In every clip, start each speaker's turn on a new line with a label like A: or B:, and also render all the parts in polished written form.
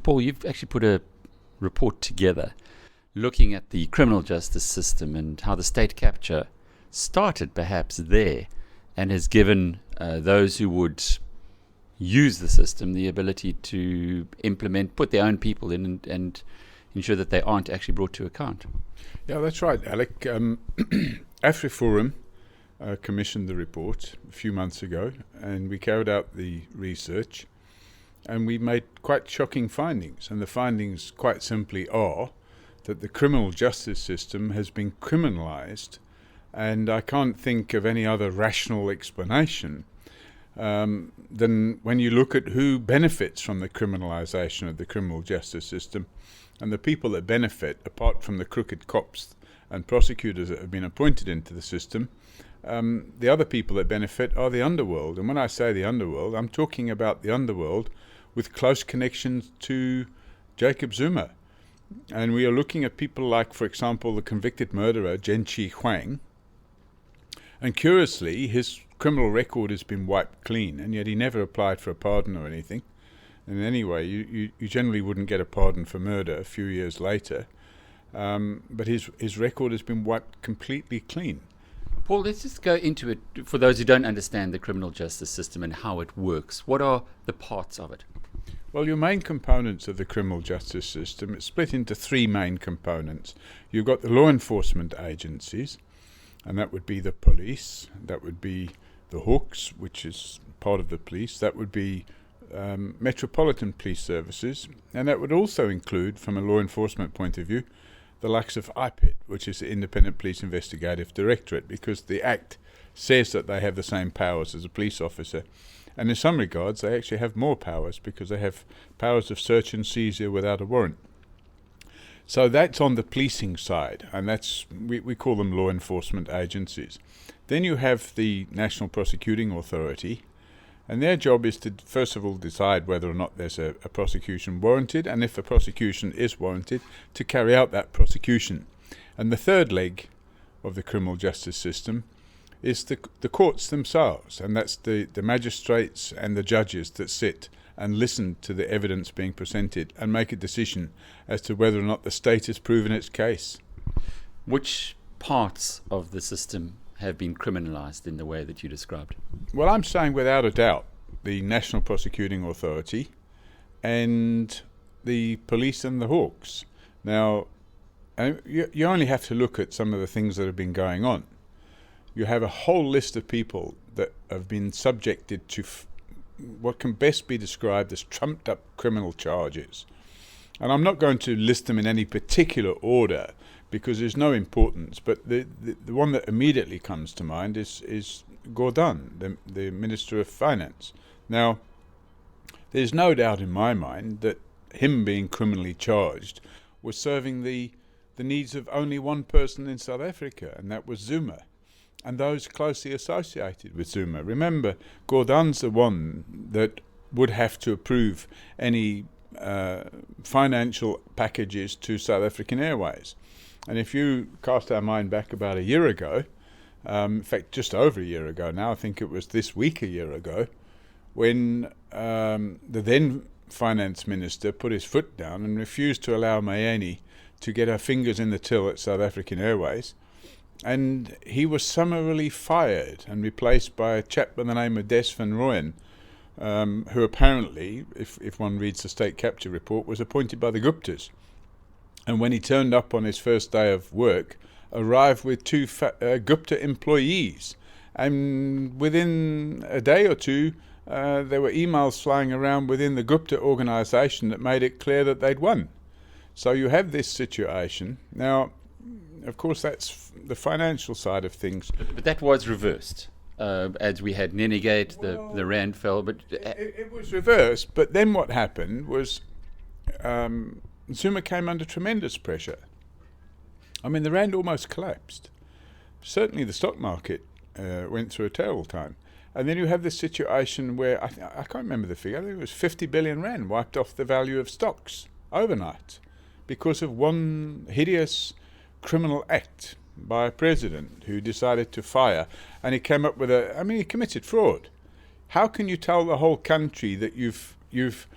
A: Paul, you've actually put a report together looking at the criminal justice system and how the state capture started perhaps there and has given those who would use the system the ability to put their own people in and ensure that they aren't actually brought to account.
B: Yeah, that's right, Alec. AfriForum commissioned the report a few months ago, and we carried out the research, and we made quite shocking findings. And the findings quite simply are that the criminal justice system has been criminalized, and I can't think of any other rational explanation than when you look at who benefits from the criminalization of the criminal justice system. And the people that benefit, apart from the crooked cops and prosecutors that have been appointed into the system, the other people that benefit are the underworld. And when I say the underworld, I'm talking about the underworld with close connections to Jacob Zuma. And we are looking at people like, for example, the convicted murderer, Genchi Huang. And curiously, his criminal record has been wiped clean, and yet he never applied for a pardon or anything. And anyway, you generally wouldn't get a pardon for murder a few years later. But his record has been wiped completely clean.
A: Paul, let's just go into it for those who don't understand the criminal justice system and how it works. What are the parts of it?
B: Well, your main components of the criminal justice system, it's split into three main components. You've got the law enforcement agencies, and that would be the police, that would be the Hawks, which is part of the police, that would be Metropolitan Police Services, and that would also include, from a law enforcement point of view, the likes of IPID, which is the Independent Police Investigative Directorate, because the Act says that they have the same powers as a police officer. And in some regards, they actually have more powers because they have powers of search and seizure without a warrant. So that's on the policing side, and that's we call them law enforcement agencies. Then you have the National Prosecuting Authority, and their job is to, first of all, decide whether or not there's a prosecution warranted, and if a prosecution is warranted, to carry out that prosecution. And the third leg of the criminal justice system is the courts themselves, and that's the magistrates and the judges that sit and listen to the evidence being presented and make a decision as to whether or not the state has proven its case.
A: Which parts of the system have been criminalized in the way that you described?
B: Well, I'm saying without a doubt the National Prosecuting Authority and the police and the Hawks. Now, you only have to look at some of the things that have been going on. You have a whole list of people that have been subjected to what can best be described as trumped up criminal charges. And I'm not going to list them in any particular order because there's no importance, but the one that immediately comes to mind is Gordon, the Minister of Finance. Now, there's no doubt in my mind that him being criminally charged was serving the needs of only one person in South Africa, and that was Zuma, and those closely associated with Zuma. Remember, Gordon's the one that would have to approve any financial packages to South African Airways. And if you cast our mind back about a year ago, in fact just over a year ago now, I think it was this week a year ago, when the then finance minister put his foot down and refused to allow Mayeni to get her fingers in the till at South African Airways, and he was summarily fired and replaced by a chap by the name of Des van Rooyen, who apparently, if one reads the state capture report, was appointed by the Guptas. And when he turned up on his first day of work, arrived with two Gupta employees. And within a day or two, there were emails flying around within the Gupta organization that made it clear that they'd won. So you have this situation. Now, of course, that's the financial side of things.
A: But that was reversed. As we had Nenegate, the Rand fell. But
B: it was reversed. But then what happened was Zuma came under tremendous pressure. I mean, the Rand almost collapsed. Certainly the stock market went through a terrible time. And then you have this situation where, I can't remember the figure, I think it was 50 billion Rand wiped off the value of stocks overnight because of one hideous criminal act by a president who decided to fire. And he came up with he committed fraud. How can you tell the whole country that you've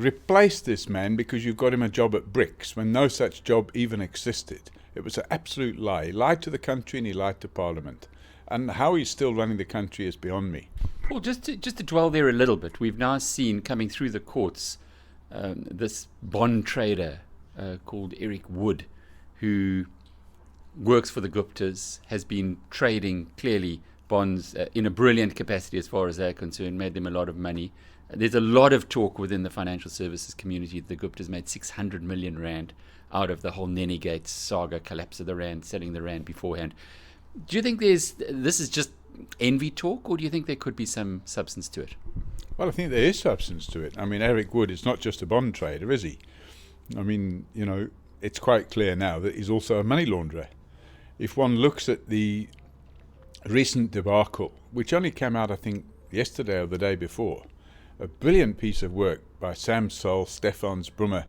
B: replace this man because you've got him a job at Bricks when no such job even existed. It was an absolute lie. He lied to the country and he lied to Parliament. And how he's still running the country is beyond me.
A: Well, just to dwell there a little bit, we've now seen coming through the courts this bond trader called Eric Wood, who works for the Guptas, has been trading clearly bonds in a brilliant capacity as far as they're concerned, made them a lot of money. There's a lot of talk within the financial services community that the Guptas made 600 million rand out of the whole Nenny Gates saga, collapse of the rand, selling the rand beforehand. Do you think this is just envy talk, or do you think there could be some substance to it?
B: Well, I think there is substance to it. I mean, Eric Wood is not just a bond trader, is he? I mean, it's quite clear now that he's also a money launderer. If one looks at the recent debacle, which only came out, I think, yesterday or the day before, a brilliant piece of work by Sam Sol, Stefan Brummer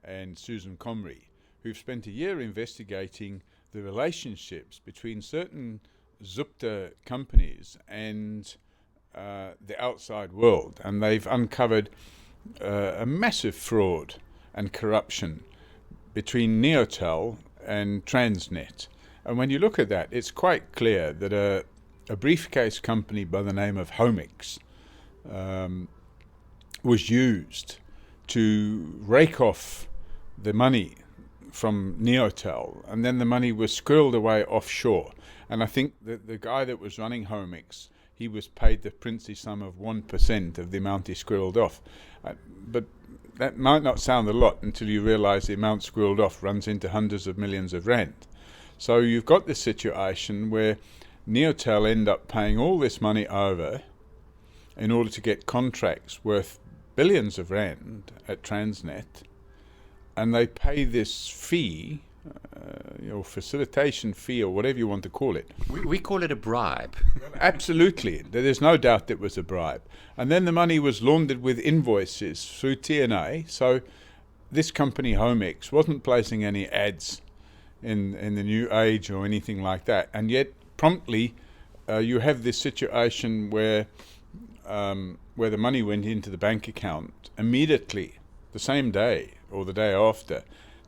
B: and Susan Comrie, who've spent a year investigating the relationships between certain Zupta companies and the outside world. And they've uncovered a massive fraud and corruption between Neotel and Transnet. And when you look at that, it's quite clear that a briefcase company by the name of Homix was used to rake off the money from Neotel, and then the money was squirreled away offshore. And I think that the guy that was running Homix, he was paid the princely sum of 1% of the amount he squirreled off. But that might not sound a lot until you realise the amount squirreled off runs into hundreds of millions of rand. So you've got this situation where Neotel end up paying all this money over in order to get contracts worth billions of rand at Transnet, and they pay this fee, facilitation fee or whatever you want to call it.
A: We call it a bribe.
B: Absolutely. There's no doubt it was a bribe. And then the money was laundered with invoices through TNA. So this company, Homix, wasn't placing any ads in the New Age or anything like that. And yet promptly you have this situation where the money went into the bank account immediately, the same day or the day after.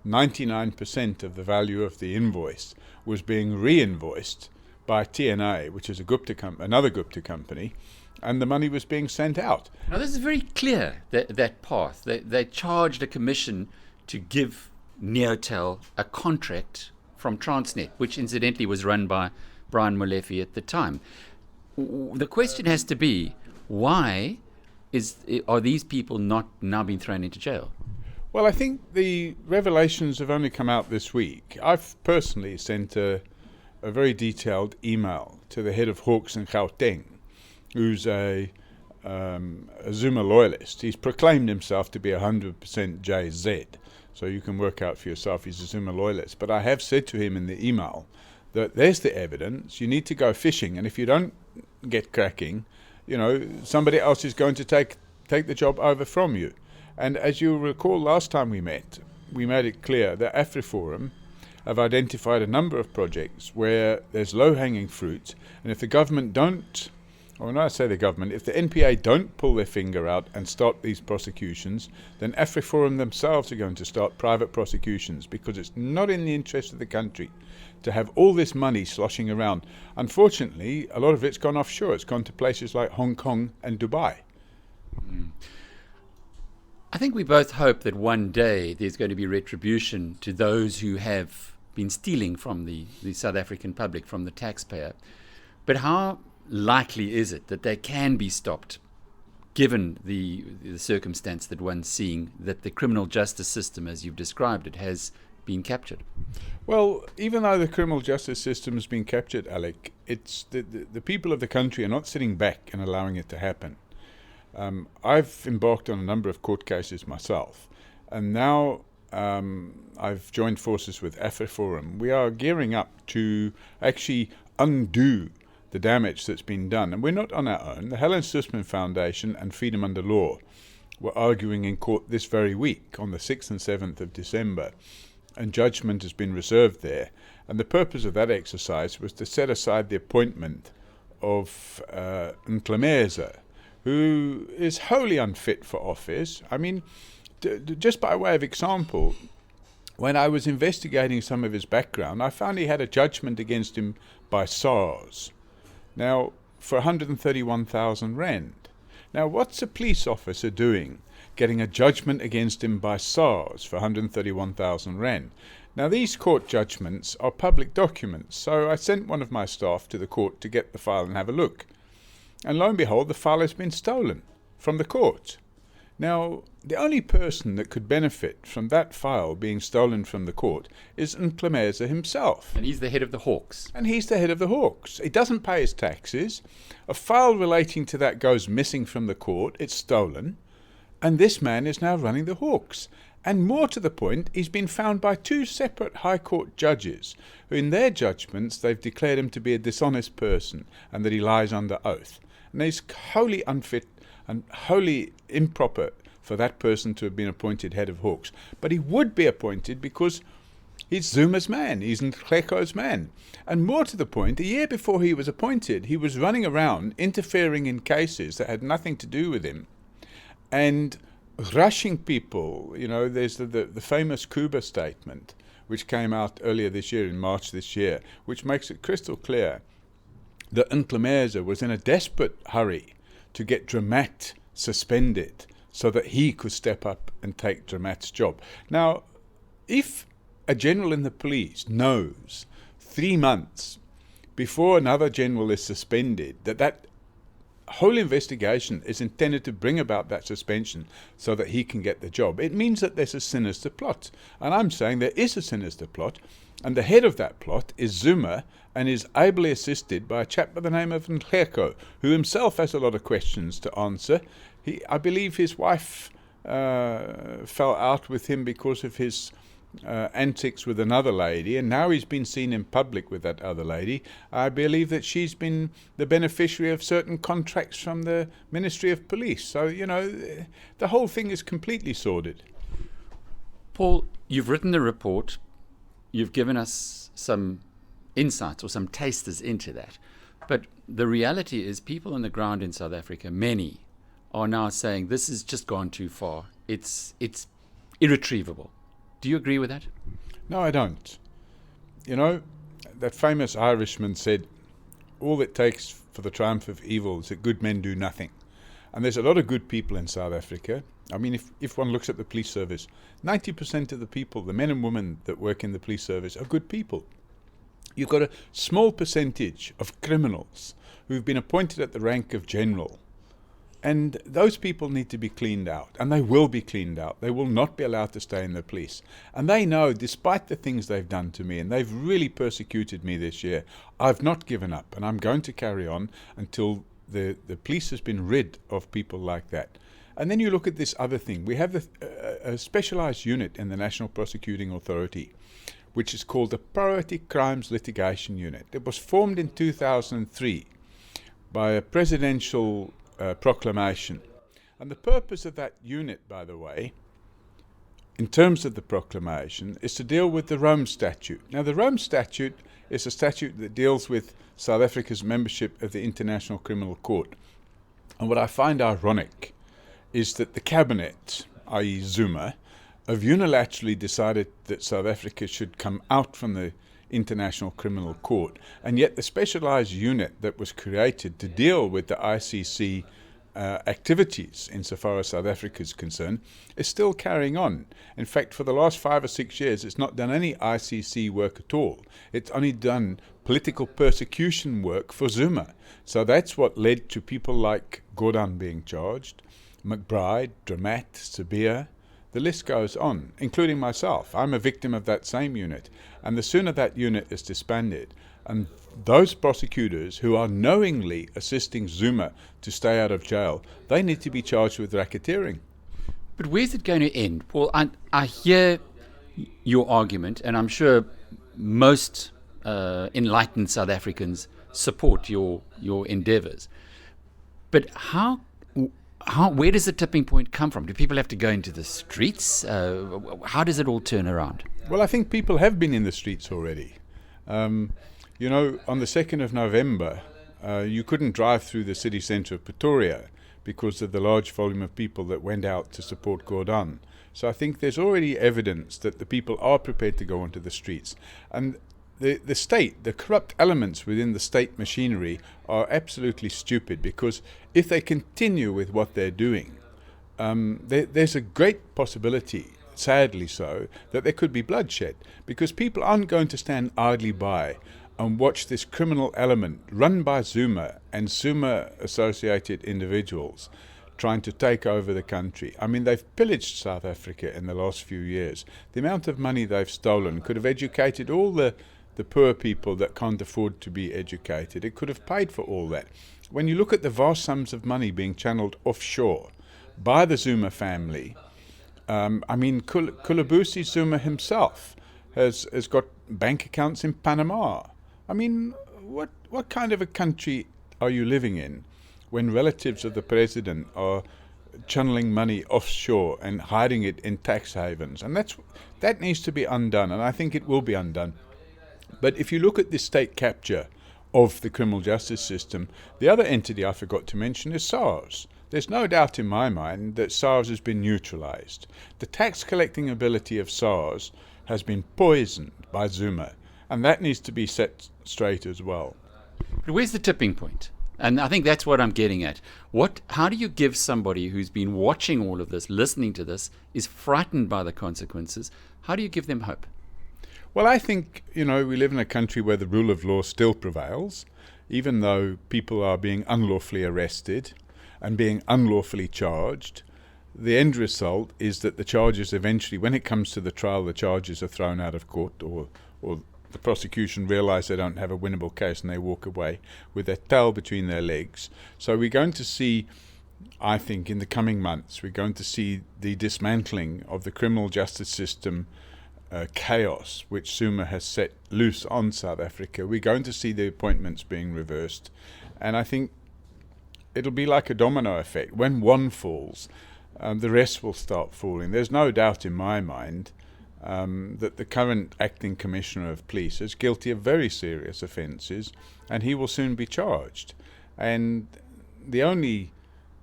B: 99% of the value of the invoice was being re-invoiced by TNA, which is another Gupta company, and the money was being sent out.
A: Now this is very clear, that path. They charged a commission to give Neotel a contract from Transnet, which incidentally was run by Brian Molefe at the time. The question has to be, why are these people not now being thrown into jail?
B: Well, I think the revelations have only come out this week. I've personally sent a very detailed email to the head of Hawks in Gauteng, who's a Zuma loyalist. He's proclaimed himself to be 100% JZ, so you can work out for yourself he's a Zuma loyalist. But I have said to him in the email that there's the evidence, you need to go fishing, and if you don't get cracking, somebody else is going to take the job over from you. And as you recall, last time we met, we made it clear that AfriForum have identified a number of projects where there's low-hanging fruit, and if the government don't, or when I say the government, if the NPA don't pull their finger out and start these prosecutions, then AfriForum themselves are going to start private prosecutions, because it's not in the interest of the country to have all this money sloshing around. Unfortunately, a lot of it's gone offshore. It's gone to places like Hong Kong and Dubai.
A: I think we both hope that one day there's going to be retribution to those who have been stealing from the South African public, from the taxpayer. But how likely is it that they can be stopped, given the circumstance that one's seeing, that the criminal justice system, as you've described it, has been captured?
B: Well, even though the criminal justice system has been captured, Alec, it's the people of the country are not sitting back and allowing it to happen. I've embarked on a number of court cases myself, and now I've joined forces with AfriForum. We are gearing up to actually undo the damage that's been done, and we're not on our own. The Helen Suzman Foundation and Freedom Under Law were arguing in court this very week on the 6th and 7th of December, and judgment has been reserved there. And the purpose of that exercise was to set aside the appointment of Ntlemeza, who is wholly unfit for office. I mean, just by way of example, when I was investigating some of his background, I found he had a judgment against him by SARS. Now, for 131,000 rand. Now, what's a police officer doing getting a judgment against him by SARS for 131,000 rand? Now, these court judgments are public documents, so I sent one of my staff to the court to get the file and have a look. And lo and behold, the file has been stolen from the court. Now, the only person that could benefit from that file being stolen from the court is Criminalization himself.
A: And he's the head of the Hawks.
B: And he's the head of the Hawks. He doesn't pay his taxes. A file relating to that goes missing from the court. It's stolen. And this man is now running the Hawks. And more to the point, he's been found by two separate High Court judges who in their judgments they've declared him to be a dishonest person and that he lies under oath. And he's wholly unfit and wholly improper for that person to have been appointed head of Hawks. But he would be appointed because he's Zuma's man, he's Nkleko's man. And more to the point, a year before he was appointed, he was running around interfering in cases that had nothing to do with him and rushing people. You know, there's the famous Cuba statement, which came out earlier this year, in March this year, which makes it crystal clear that Nkleko's was in a desperate hurry to get Dramat suspended so that he could step up and take Dramat's job. Now, if a general in the police knows 3 months before another general is suspended that whole investigation is intended to bring about that suspension so that he can get the job, it means that there's a sinister plot. And I'm saying there is a sinister plot, and the head of that plot is Zuma, and is ably assisted by a chap by the name of Nkleko, who himself has a lot of questions to answer. I believe his wife fell out with him because of his antics with another lady, and now he's been seen in public with that other lady. I believe that she's been the beneficiary of certain contracts from the Ministry of Police. So, you know, the whole thing is completely sordid.
A: Paul, you've written the report. You've given us some insights or some tasters into that. But the reality is people on the ground in South Africa, many, are now saying this has just gone too far. It's irretrievable. Do you agree with that?
B: No, I don't. You know, that famous Irishman said, all it takes for the triumph of evil is that good men do nothing. And there's a lot of good people in South Africa. I mean, if one looks at the police service, 90% of the people, the men and women that work in the police service, are good people. You've got a small percentage of criminals who've been appointed at the rank of general. And those people need to be cleaned out, and they will be cleaned out. They will not be allowed to stay in the police. And they know, despite the things they've done to me, and they've really persecuted me this year, I've not given up, and I'm going to carry on until the police has been rid of people like that. And then you look at this other thing. We have a specialized unit in the National Prosecuting Authority, which is called the Priority Crimes Litigation Unit. It was formed in 2003 by a presidential proclamation. And the purpose of that unit, by the way, in terms of the proclamation, is to deal with the Rome Statute. Now, the Rome Statute is a statute that deals with South Africa's membership of the International Criminal Court. And what I find ironic is that the cabinet, i.e. Zuma, have unilaterally decided that South Africa should come out from the International Criminal Court, and yet the specialized unit that was created to deal with the ICC activities insofar as South Africa is concerned is still carrying on. In fact, for the last 5 or 6 years, it's not done any ICC work at all. It's only done political persecution work for Zuma. So that's what led to people like Gordhan being charged, McBride, Dramat, Sabia. The list goes on, including myself. I'm a victim of that same unit. And the sooner that unit is disbanded, and those prosecutors who are knowingly assisting Zuma to stay out of jail, they need to be charged with racketeering.
A: But where's it going to end? Paul, I hear your argument, and I'm sure most enlightened South Africans support your endeavors. But where does the tipping point come from? Do people have to go into the streets? How does it all turn around?
B: Well, I think people have been in the streets already. You know, on the 2nd of November, you couldn't drive through the city centre of Pretoria because of the large volume of people that went out to support Gordhan. So I think there's already evidence that the people are prepared to go onto the streets. And the state, the corrupt elements within the state machinery are absolutely stupid, because if they continue with what they're doing, there's a great possibility, sadly so, that there could be bloodshed, because people aren't going to stand idly by and watch this criminal element run by Zuma and Zuma-associated individuals trying to take over the country. I mean, they've pillaged South Africa in the last few years. The amount of money they've stolen could have educated all the poor people that can't afford to be educated. It could have paid for all that. When you look at the vast sums of money being channeled offshore by the Zuma family, I mean, Kulabusi Zuma himself has got bank accounts in Panama. I mean, what kind of a country are you living in when relatives of the president are channeling money offshore and hiding it in tax havens? And that needs to be undone, and I think it will be undone. But if you look at the state capture of the criminal justice system, the other entity I forgot to mention is SARS. There's no doubt in my mind that SARS has been neutralized. The tax collecting ability of SARS has been poisoned by Zuma, and that needs to be set straight as well.
A: But where's the tipping point? And I think that's what I'm getting at. How do you give somebody who's been watching all of this, listening to this, is frightened by the consequences, how do you give them hope?
B: Well, I think, we live in a country where the rule of law still prevails, even though people are being unlawfully arrested and being unlawfully charged. The end result is that the charges eventually, when it comes to the trial, the charges are thrown out of court, or the prosecution realise they don't have a winnable case and they walk away with their tail between their legs. So we're going to see, I think, in the coming months, we're going to see the dismantling of the criminal justice system chaos which Zuma has set loose on South Africa. We're going to see the appointments being reversed, and I think it'll be like a domino effect. When one falls, the rest will start falling. There's no doubt in my mind that the current acting commissioner of police is guilty of very serious offences, and he will soon be charged. And the only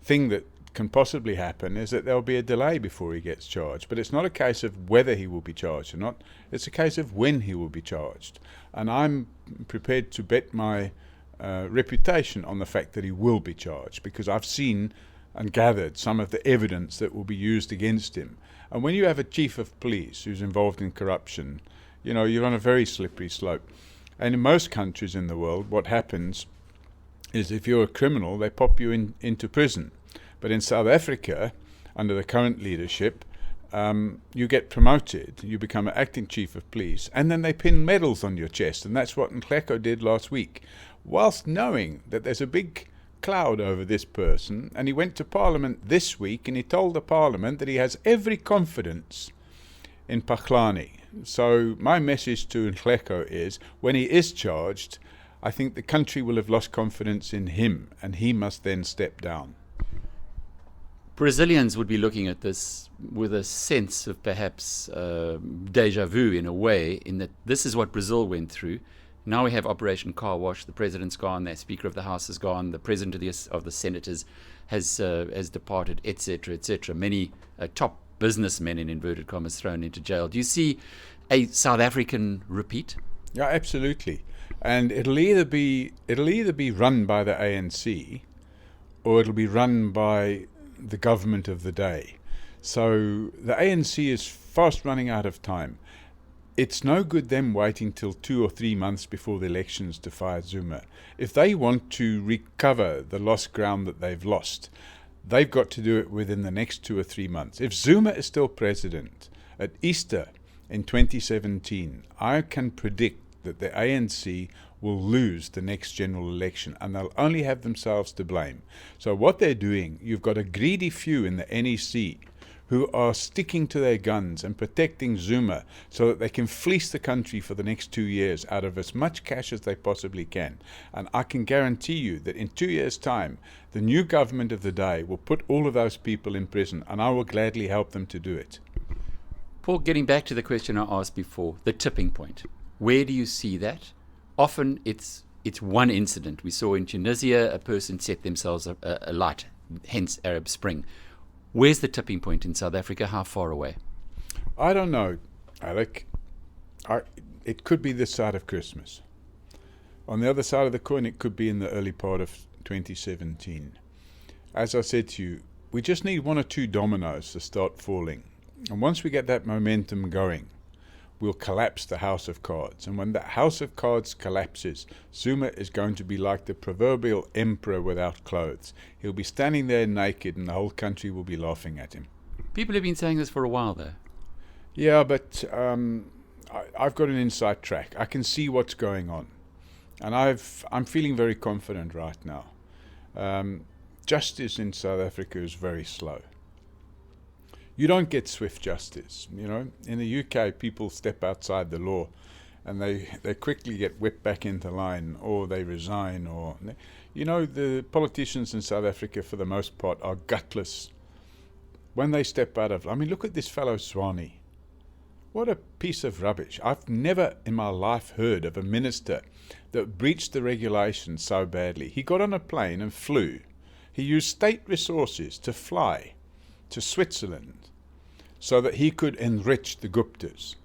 B: thing that can possibly happen is that there'll be a delay before he gets charged. But it's not a case of whether he will be charged or not. It's a case of when he will be charged. And I'm prepared to bet my reputation on the fact that he will be charged, because I've seen and gathered some of the evidence that will be used against him. And when you have a chief of police who's involved in corruption, you're on a very slippery slope. And in most countries in the world, what happens is if you're a criminal, they pop you into prison. But in South Africa, under the current leadership, you get promoted, you become an acting chief of police, and then they pin medals on your chest. And that's what Nhleko did last week, whilst knowing that there's a big cloud over this person. And he went to Parliament this week and he told the Parliament that he has every confidence in Paklani. So my message to Nhleko is, when he is charged, I think the country will have lost confidence in him, and he must then step down.
A: Brazilians would be looking at this with a sense of perhaps deja vu in a way, in that this is what Brazil went through. Now we have Operation Car Wash. The president's gone, the Speaker of the House is gone, the president of the Senators has departed, etc., etc. Many top businessmen, in inverted commas, thrown into jail. Do you see a South African repeat?
B: Yeah, absolutely. And it'll either be run by the ANC, or it'll be run by the government of the day. So the ANC is fast running out of time. It's no good them waiting till 2 or 3 months before the elections to fire Zuma. If they want to recover the lost ground that they've lost, they've got to do it within the next 2 or 3 months. If Zuma is still president at Easter in 2017, I can predict that the ANC will lose the next general election, and they'll only have themselves to blame. So what they're doing, you've got a greedy few in the NEC who are sticking to their guns and protecting Zuma so that they can fleece the country for the next 2 years out of as much cash as they possibly can. And I can guarantee you that in 2 years' time, the new government of the day will put all of those people in prison, and I will gladly help them to do it.
A: Paul, getting back to the question I asked before, the tipping point. Where do you see that? Often it's one incident. We saw in Tunisia a person set themselves alight, hence Arab Spring. Where's the tipping point in South Africa? How far away?
B: I don't know, Alec. It could be this side of Christmas. On the other side of the coin, it could be in the early part of 2017. As I said to you, we just need one or two dominoes to start falling. And once we get that momentum going, we'll collapse the house of cards. And when the house of cards collapses, Zuma is going to be like the proverbial emperor without clothes. He'll be standing there naked and the whole country will be laughing at him.
A: People have been saying this for a while, though.
B: Yeah, but I've got an inside track. I can see what's going on. And I'm feeling very confident right now. Justice in South Africa is very slow. You don't get swift justice. You know, in the UK, people step outside the law, and they quickly get whipped back into line, or they resign, or the politicians in South Africa, for the most part, are gutless. When they step out of, look at this fellow Swane. What a piece of rubbish! I've never in my life heard of a minister that breached the regulations so badly. He got on a plane and flew. He used state resources to fly to Switzerland so that he could enrich the Guptas.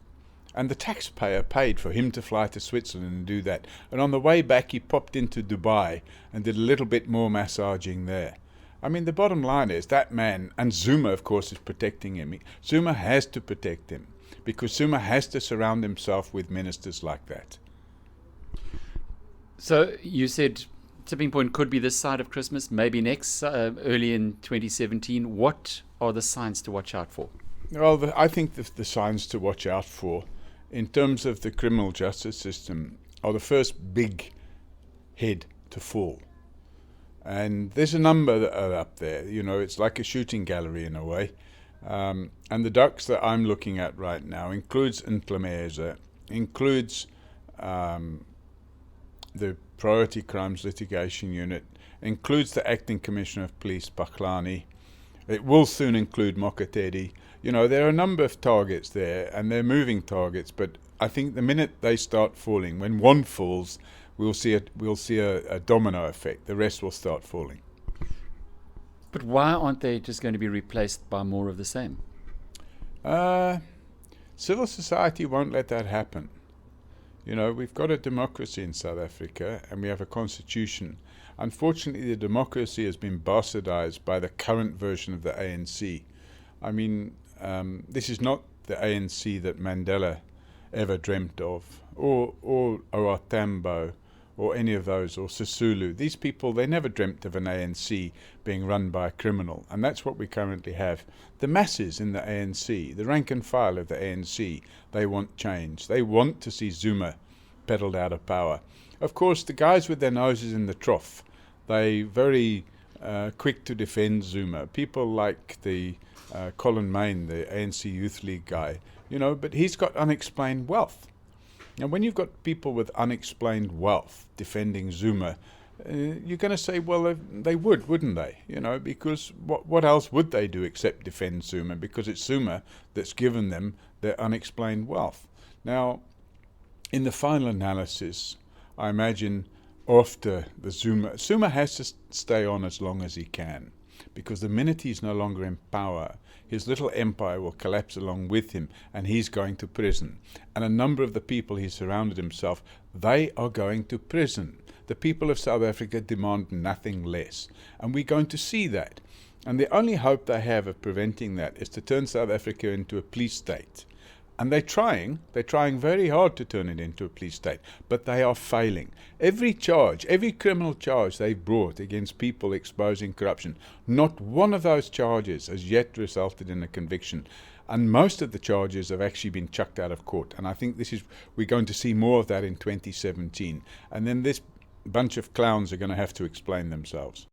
B: And the taxpayer paid for him to fly to Switzerland and do that. And on the way back, he popped into Dubai and did a little bit more massaging there. The bottom line is that man, and Zuma, of course, is protecting him. Zuma has to protect him because Zuma has to surround himself with ministers like that.
A: So you said tipping point could be this side of Christmas, maybe next, early in 2017. What are the signs to watch out for?
B: Well, I think the signs to watch out for in terms of the criminal justice system are the first big head to fall. And there's a number that are up there. It's like a shooting gallery in a way. And the ducks that I'm looking at right now includes Inhlameza, includes the Priority Crimes Litigation Unit, includes the Acting Commissioner of Police, Paklani. It will soon include Mokatedi. There are a number of targets there, and they're moving targets, but I think the minute they start falling, when one falls, we'll see a domino effect. The rest will start falling.
A: But why aren't they just going to be replaced by more of the same?
B: Civil society won't let that happen. We've got a democracy in South Africa and we have a constitution. Unfortunately, the democracy has been bastardized by the current version of the ANC. This is not the ANC that Mandela ever dreamt of, or Tambo, or any of those, or Sisulu. These people, they never dreamt of an ANC being run by a criminal, and that's what we currently have. The masses in the ANC, the rank and file of the ANC, they want change. They want to see Zuma pedalled out of power. Of course, the guys with their noses in the trough, they very quick to defend Zuma. People like the Colin Main, the ANC Youth League guy, but he's got unexplained wealth. Now, when you've got people with unexplained wealth defending Zuma, you're going to say, well, they would, wouldn't they? Because what else would they do except defend Zuma? Because it's Zuma that's given them their unexplained wealth. Now, in the final analysis, I imagine after the Zuma has to stay on as long as he can, because the minute he's no longer in power, his little empire will collapse along with him, and he's going to prison. And a number of the people he surrounded himself, they are going to prison. The people of South Africa demand nothing less, and we're going to see that. And the only hope they have of preventing that is to turn South Africa into a police state. And they're trying very hard to turn it into a police state, but they are failing. Every criminal charge they've brought against people exposing corruption, not one of those charges has yet resulted in a conviction. And most of the charges have actually been chucked out of court. And I think we're going to see more of that in 2017. And then this bunch of clowns are going to have to explain themselves.